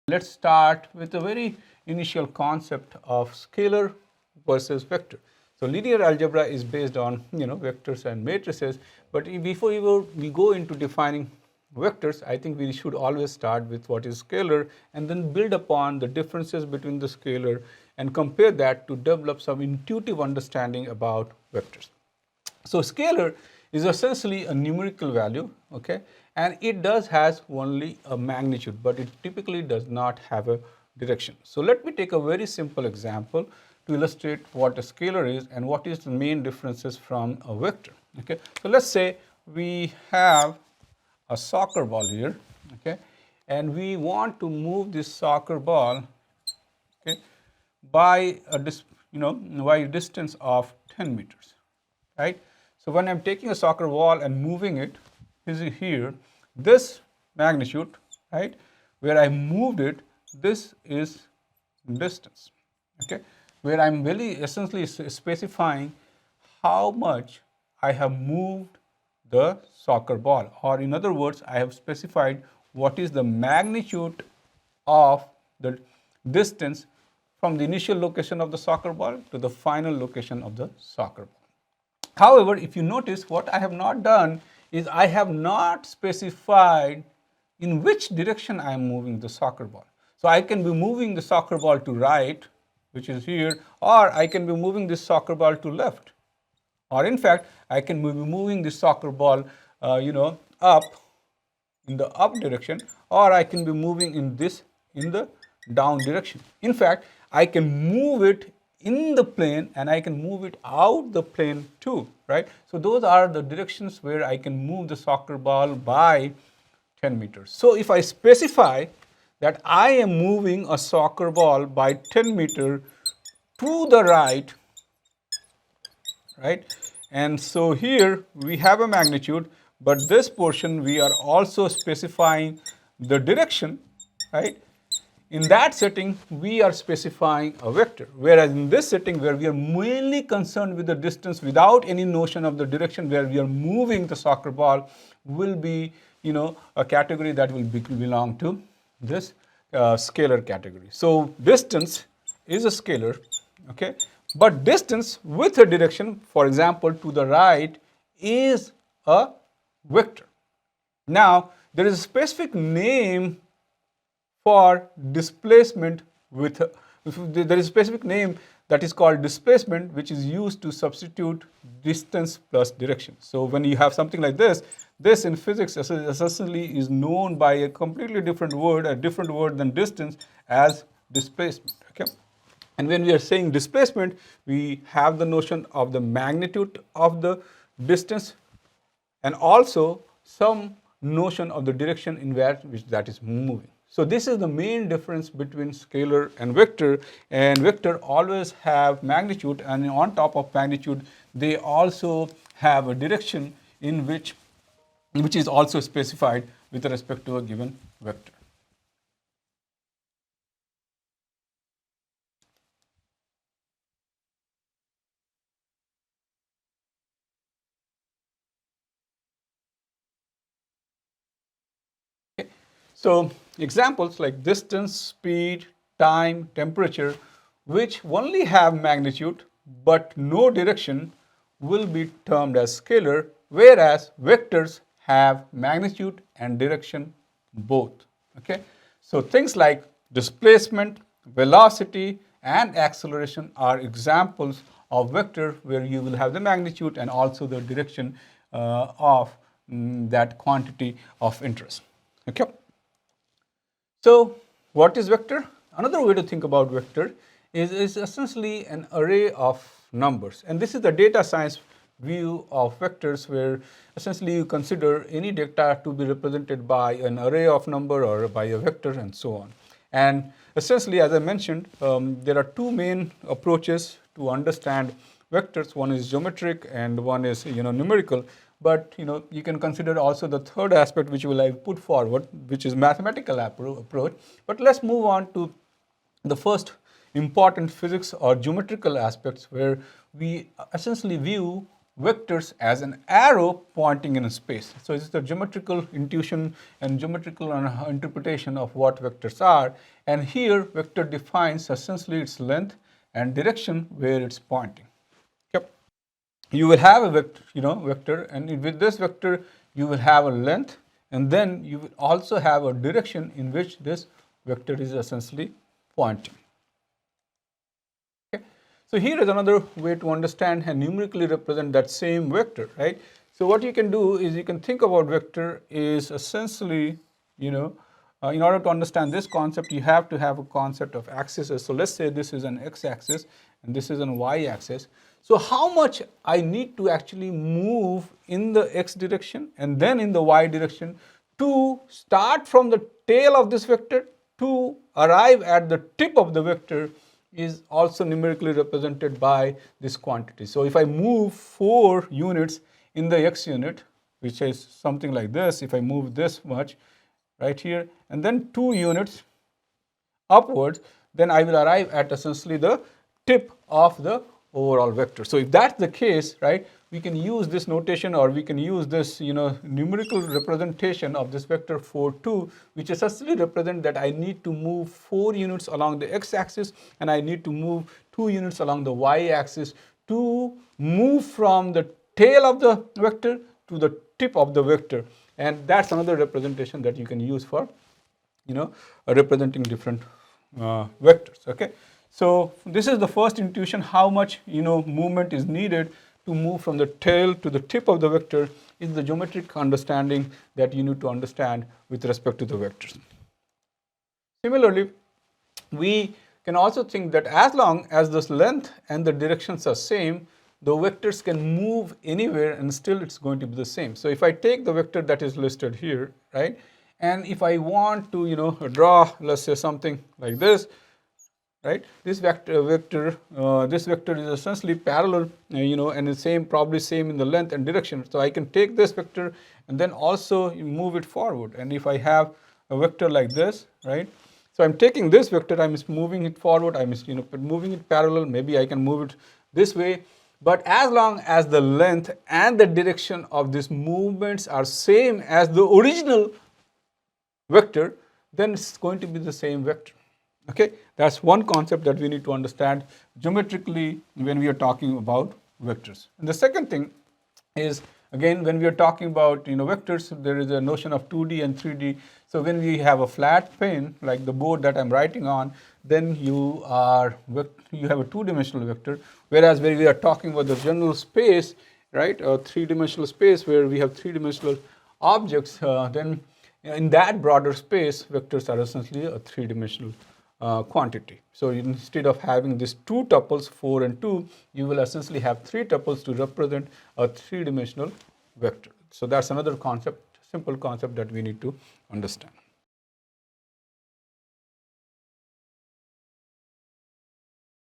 Let's start with a very initial concept of scalar versus vector. So linear algebra is based on vectors and matrices, but before we go into defining vectors, I think we should always start with what is scalar and then build upon the differences between the scalar and compare that to develop some intuitive understanding about vectors. So scalar is essentially a numerical value, okay, and it does has only a magnitude, but it typically does not have a direction. So let me take a very simple example to illustrate what a scalar is and what is the main differences from a vector. Okay, so let's say we have a soccer ball here, okay, and we want to move this soccer ball, okay, by a by a distance of 10 meters, right? So when I'm taking a soccer ball and moving it, is here, this magnitude, right, where I moved it, this is distance, okay, where I'm really essentially specifying how much I have moved the soccer ball, or in other words, I have specified what is the magnitude of the distance from the initial location of the soccer ball to the final location of the soccer ball. However, if you notice, what I have not done is I have not specified in which direction I am moving the soccer ball. So I can be moving the soccer ball to right, which is here, or I can be moving this soccer ball to left, or in fact, I can be moving this soccer ball, up in the up direction, or I can be moving in the down direction. In fact, I can move it in the plane and I can move it out the plane too, right? So those are the directions where I can move the soccer ball by 10 meters. So if I specify that I am moving a soccer ball by 10 meter to the right, and so here we have a magnitude, but this portion we are also specifying the direction, right? In that setting, we are specifying a vector, whereas in this setting where we are mainly concerned with the distance without any notion of the direction where we are moving the soccer ball, will be a category that will belong to this scalar category. So distance is a scalar, okay, but distance with a direction, for example to the right, is a vector. Now there is a specific name for displacement with there is a specific name that is called displacement, which is used to substitute distance plus direction. So when you have something like this in physics essentially is known by a completely different word, a different word than distance, as displacement, okay? And when we are saying displacement, we have the notion of the magnitude of the distance and also some notion of the direction in which that is moving. So this is the main difference between scalar and vector always have magnitude, and on top of magnitude they also have a direction in which is also specified with respect to a given vector. So examples like distance, speed, time, temperature, which only have magnitude but no direction, will be termed as scalar, whereas vectors have magnitude and direction both. Okay? So things like displacement, velocity, and acceleration are examples of vector where you will have the magnitude and also the direction of that quantity of interest. Okay? So what is vector? Another way to think about vector is essentially an array of numbers, and this is the data science view of vectors, where essentially you consider any data to be represented by an array of number or by a vector and so on. And essentially, as I mentioned, there are two main approaches to understand vectors. One is geometric and one is numerical. But you can consider also the third aspect which will I put forward, which is mathematical approach. But let's move on to the first important physics or geometrical aspects, where we essentially view vectors as an arrow pointing in a space. So this is the geometrical intuition and geometrical interpretation of what vectors are. And here vector defines essentially its length and direction where it's pointing. Yep. You will have a vector, vector, and with this vector you will have a length, and then you will also have a direction in which this vector is essentially pointing. Okay. So here is another way to understand and numerically represent that same vector, right? So what you can do is you can think about vector is essentially, in order to understand this concept, you have to have a concept of axes. So let's say this is an x-axis and this is an y-axis. So how much I need to actually move in the x direction and then in the y direction to start from the tail of this vector to arrive at the tip of the vector is also numerically represented by this quantity. So if I move 4 units in the x unit, which is something like this, if I move this much right here and then 2 units upwards, then I will arrive at essentially the tip of the overall vector. So if that's the case, right, we can use this notation, or we can use this numerical representation of this vector 4, 2, which essentially represent that I need to move 4 units along the x-axis and I need to move 2 units along the y-axis to move from the tail of the vector to the tip of the vector. And that's another representation that you can use for representing different vectors. Okay. So this is the first intuition, how much movement is needed to move from the tail to the tip of the vector is the geometric understanding that you need to understand with respect to the vectors. Similarly, we can also think that as long as this length and the directions are same, the vectors can move anywhere and still it's going to be the same. So if I take the vector that is listed here, right, and if I want to draw, let's say something like this, right, this vector is essentially parallel, and the probably same in the length and direction. So I can take this vector and then also move it forward. And if I have a vector like this, right, so I'm taking this vector, I'm moving it forward, I'm moving it parallel. Maybe I can move it this way. But as long as the length and the direction of these movements are same as the original vector, then it's going to be the same vector. Okay, that's one concept that we need to understand geometrically when we are talking about vectors. And the second thing is, again, when we are talking about vectors, there is a notion of 2D and 3D. So when we have a flat plane like the board that I'm writing on, then you have a 2-dimensional vector. Whereas when we are talking about the general space, right, a 3-dimensional space where we have 3-dimensional objects, then in that broader space, vectors are essentially a 3-dimensional quantity. So instead of having these 2 tuples 4 and 2, you will essentially have 3 tuples to represent a 3-dimensional vector. So that's another concept, simple concept that we need to understand.